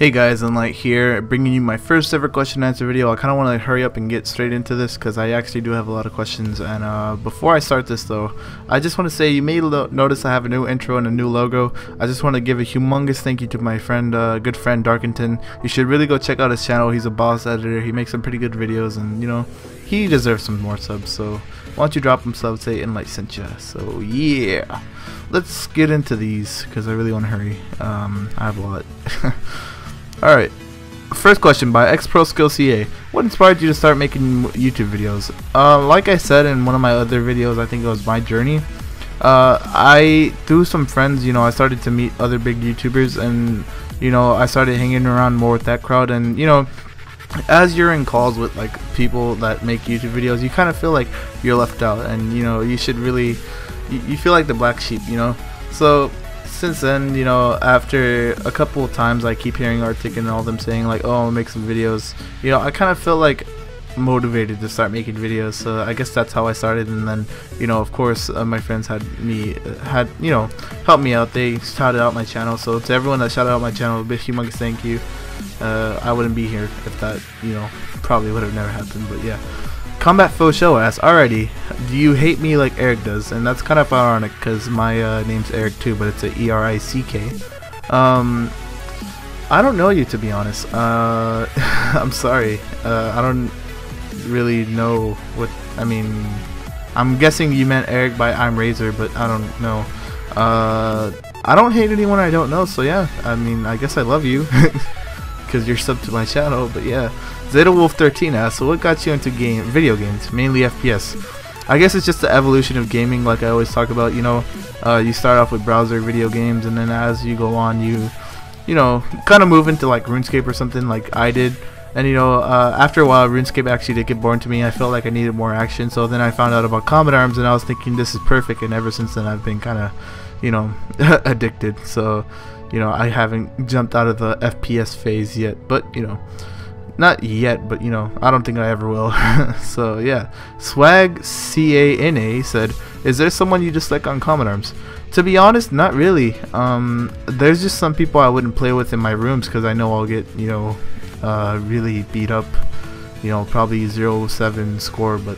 Hey guys, nLight here, bringing you my first ever question and answer video. I kind of want to hurry up and get straight into this because I actually do have a lot of questions. And before I start this though, I just want to say you may notice I have a new intro and a new logo. I just want to give a humongous thank you to my friend, good friend Darkington. You should really go check out his channel. He's a boss editor. He makes some pretty good videos, and you know, he deserves some more subs. So why don't you drop him subs, say nLight sent ya. So yeah, let's get into these because I really want to hurry. I have a lot. Alright, first question by XProSkillCA. What inspired you to start making YouTube videos? Like I said in one of my other videos, I think it was my journey. Through some friends, you know, I started to meet other big YouTubers, and you know, I started hanging around more with that crowd. And you know, as you're in calls with like people that make YouTube videos, you kind of feel like you're left out, and you know, you should really, you feel like the black sheep, you know. So since then, you know, after a couple of times I keep hearing Arctic and all them saying like, oh, I'll make some videos, you know, I kind of felt like motivated to start making videos. So I guess that's how I started. And then, you know, of course, my friends had you know, helped me out. They shouted out my channel. So to everyone that shouted out my channel, a big humongous thank you. I wouldn't be here if that, you know, probably would have never happened. But yeah, Combat Faux Show asks, alrighty, do you hate me like Eric does? And that's kind of ironic because my name's Eric too, but it's a E-R-I-C-K. I don't know you, to be honest. I'm sorry. I don't really know what, I mean, I'm guessing you meant Eric by I'm Razor, but I don't know. I don't hate anyone I don't know, so yeah, I mean, I guess I love you because you're sub to my channel. But yeah, ZetaWolf13 asks, so what got you into video games, mainly FPS? I guess it's just the evolution of gaming, like I always talk about. You know, you start off with browser video games, and then as you go on, you know, kind of move into like RuneScape or something, like I did. And you know, after a while, RuneScape actually did get boring to me. I felt like I needed more action, so then I found out about Combat Arms, and I was thinking this is perfect. And ever since then, I've been kind of, you know, addicted. So, you know, I haven't jumped out of the FPS phase yet, but you know, not yet, but you know, I don't think I ever will. So yeah, Swag CANA said, is there someone you dislike on Combat Arms? To be honest, not really. There's just some people I wouldn't play with in my rooms because I know I'll get, you know, really beat up, you know, probably 0-7 score. But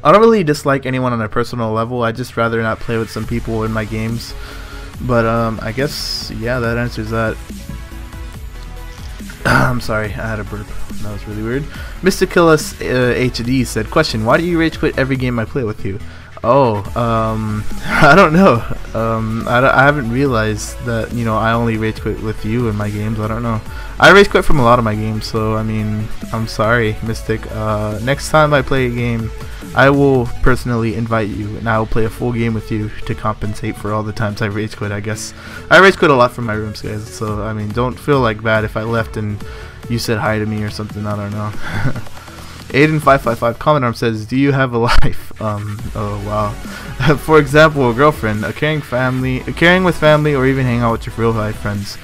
I don't really dislike anyone on a personal level. I just rather not play with some people in my games. But I guess, yeah, that answers that. I'm sorry, I had a burp. That was really weird. Mysticillus HD said, question, why do you rage quit every game I play with you? Oh, I don't know. I haven't realized that, you know, I only rage quit with you in my games. I don't know. I rage quit from a lot of my games, so I mean, I'm sorry, Mystic. Next time I play a game, I will personally invite you, and I will play a full game with you to compensate for all the times I rage quit. I guess I rage quit a lot from my rooms, guys. So I mean, don't feel like bad if I left and you said hi to me or something. I don't know. Aiden555 Combat Arm says, do you have a life? Oh wow. For example, a girlfriend, a caring with family, or even hang out with your real life friends.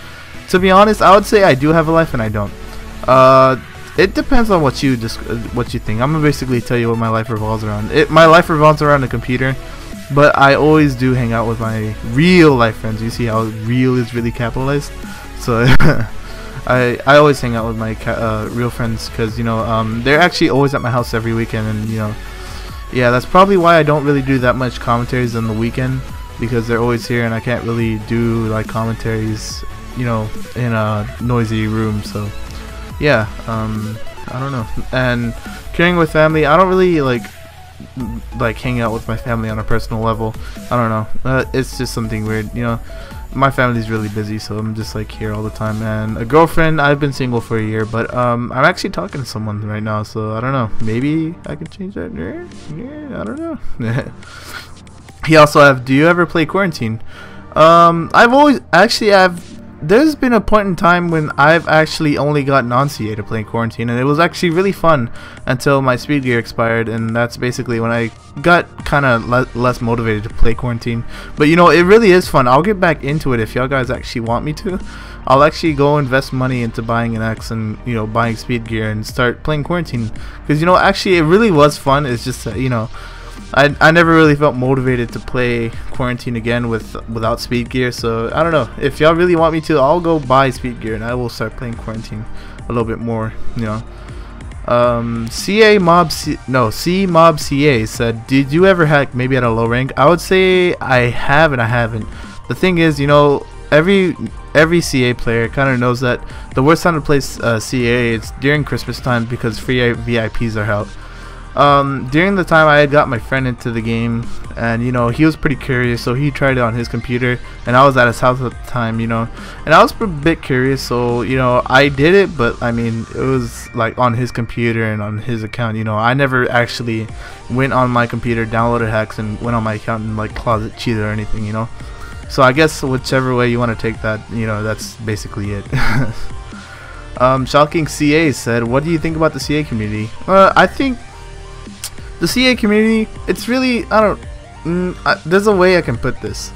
To be honest, I would say I do have a life and I don't. It depends on what you think. I'm gonna basically tell you what my life revolves around. My life revolves around the computer, but I always do hang out with my real life friends. You see how real is really capitalized? So I always hang out with my real friends because, you know, they're actually always at my house every weekend. And you know, yeah, that's probably why I don't really do that much commentaries on the weekend, because they're always here and I can't really do like commentaries, you know, in a noisy room. So yeah, I don't know. And caring with family, I don't really like hang out with my family on a personal level. I don't know, it's just something weird, you know. My family's really busy, so I'm just like here all the time. And a girlfriend, I've been single for a year, but I'm actually talking to someone right now, so I don't know, maybe I can change that. Yeah, I don't know. He also have, do you ever play Quarantine? There's been a point in time when I've actually only got non-CA to play Quarantine, and it was actually really fun until my speed gear expired, and that's basically when I got kind of less motivated to play Quarantine. But you know, it really is fun. I'll get back into it if y'all guys actually want me to. I'll actually go invest money into buying an X and, you know, buying speed gear and start playing Quarantine, because you know, actually it really was fun. It's just that, you know, I never really felt motivated to play Quarantine again without speed gear. So I don't know, if y'all really want me to, I'll go buy speed gear and I will start playing Quarantine a little bit more, you know. C Mob CA said, did you ever hack maybe at a low rank? I would say I have and I haven't. The thing is, you know, every CA player kind of knows that the worst time to play CA is during Christmas time because free VIPs are out. During the time I had got my friend into the game, and you know, he was pretty curious, so he tried it on his computer, and I was at his house at the time, you know, and I was a bit curious, so you know, I did it, but I mean, it was like on his computer and on his account, you know. I never actually went on my computer, downloaded hacks, and went on my account and like closet cheated or anything, you know. So I guess whichever way you want to take that, you know, that's basically it. Shocking CA said, what do you think about the CA community? I think the CA community, it's really, there's a way I can put this.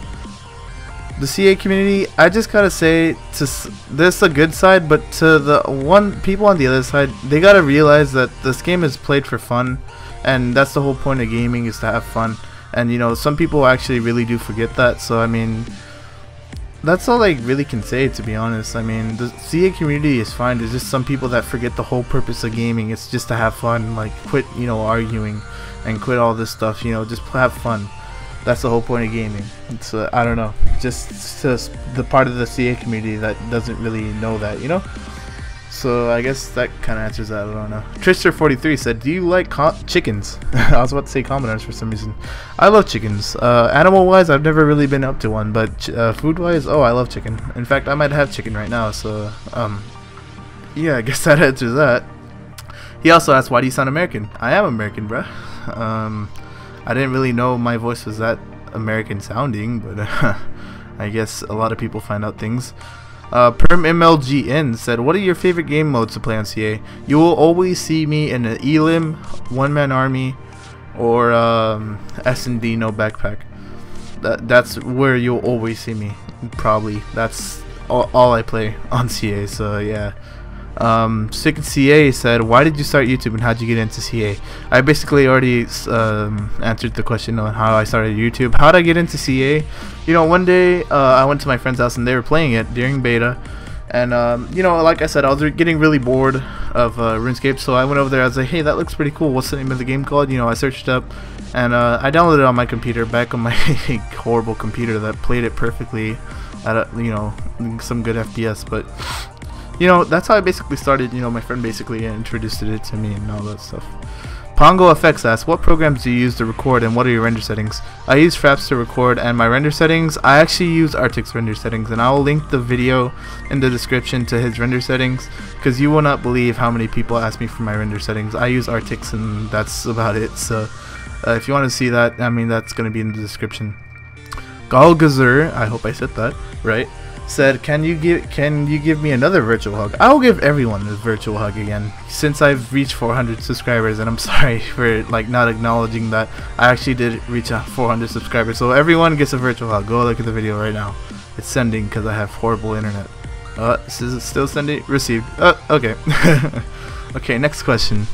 The CA community, I just gotta say, there's a good side, but to the people on the other side, they gotta realize that this game is played for fun, and that's the whole point of gaming, is to have fun. And you know, some people actually really do forget that. So I mean, that's all I really can say, to be honest. I mean, the CA community is fine. There's just some people that forget the whole purpose of gaming. It's just to have fun. Like, quit, you know, arguing and quit all this stuff. You know, just have fun. That's the whole point of gaming. It's I don't know, just the part of the CA community that doesn't really know that, you know. So I guess that kind of answers that. I don't know. Trister43 said, do you like chickens? I was about to say commoners for some reason. I love chickens. Animal wise, I've never really been up to one, but food wise, oh, I love chicken. In fact, I might have chicken right now. So yeah, I guess that answers that. He also asked, why do you sound American? I am American, bruh. I didn't really know my voice was that American sounding, but I guess a lot of people find out things. PermMLGN said, what are your favorite game modes to play on CA? You will always see me in an Elim, one-man army, or S&D no backpack. That's where you'll always see me, probably. That's all I play on CA, so yeah. Sick CA said, why did you start YouTube and how did you get into CA? I basically already answered the question on how I started YouTube. How did I get into CA? You know, one day I went to my friend's house and they were playing it during beta, and you know, like I said, I was getting really bored of RuneScape, so I went over there. I was like, hey, that looks pretty cool, what's the name of the game called? You know, I searched it up, and I downloaded it on my computer, back on my horrible computer that played it perfectly at you know, some good FPS. But you know, that's how I basically started. You know, my friend basically introduced it to me and all that stuff. Pongo FX asks, what programs do you use to record and what are your render settings? I use Fraps to record, and my render settings, I actually use Arctic's render settings, and I will link the video in the description to his render settings, because you will not believe how many people ask me for my render settings. I use Arctic's and that's about it. So if you want to see that, I mean, that's going to be in the description. Galgazur, I hope I said that right, said, can you give me another virtual hug? I will give everyone a virtual hug again, since I've reached 400 subscribers, and I'm sorry for like not acknowledging that I actually did reach 400 subscribers. So everyone gets a virtual hug. Go look at the video right now. It's sending because I have horrible internet. Is it still sending? Received. Okay. Okay, next question.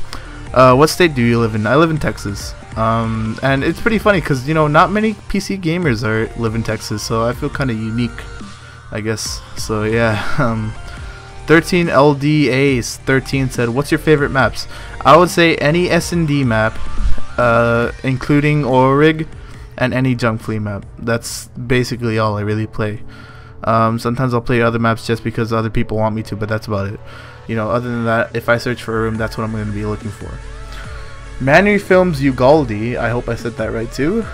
What state do you live in? I live in Texas. And it's pretty funny because, you know, not many PC gamers live in Texas, so I feel kind of unique, I guess. So yeah. 13LDA13 said, what's your favorite maps? I would say any S&D map, including Orig, and any junk flea map. That's basically all I really play. Sometimes I'll play other maps just because other people want me to, but that's about it. You know, other than that, if I search for a room, that's what I'm going to be looking for. Manu Films Ugaldi, I hope I said that right too.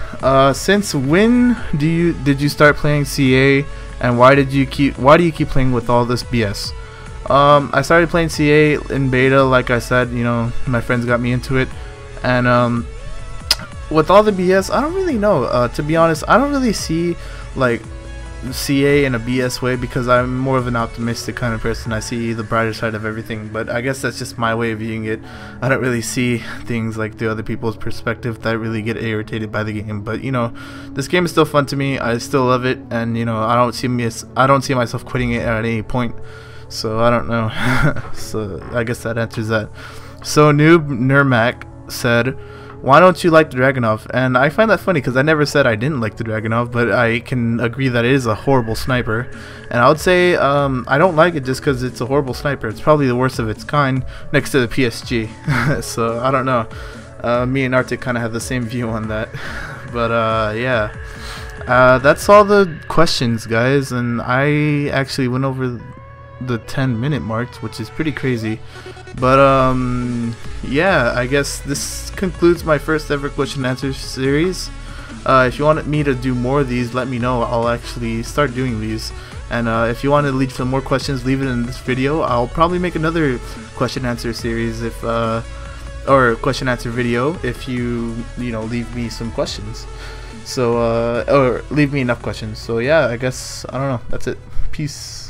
Since when did you start playing CA, and why do you keep playing with all this BS? I started playing CA in beta, like I said. You know, my friends got me into it, and with all the BS, I don't really know. To be honest, I don't really see like CA in a BS way, because I'm more of an optimistic kind of person. I see the brighter side of everything, but I guess that's just my way of viewing it. I don't really see things like the other people's perspective that really get irritated by the game. But you know, this game is still fun to me. I still love it, and you know, I don't see myself quitting it at any point. So I don't know. So I guess that answers that. So Noob Nurmak said, why don't you like the Dragunov? And I find that funny because I never said I didn't like the Dragunov, but I can agree that it is a horrible sniper. And I would say I don't like it just because it's a horrible sniper. It's probably the worst of its kind next to the PSG. So I don't know. Me and Arctic kind of have the same view on that. But yeah. That's all the questions, guys, and I actually went over the 10-minute mark, which is pretty crazy. But yeah, I guess this concludes my first ever question and answer series. If you wanted me to do more of these, let me know. I'll actually start doing these. And if you want to leave some more questions, leave it in this video. I'll probably make another question and answer series if or question and answer video if you leave me some questions. So or leave me enough questions. So yeah, I guess I don't know. That's it. Peace.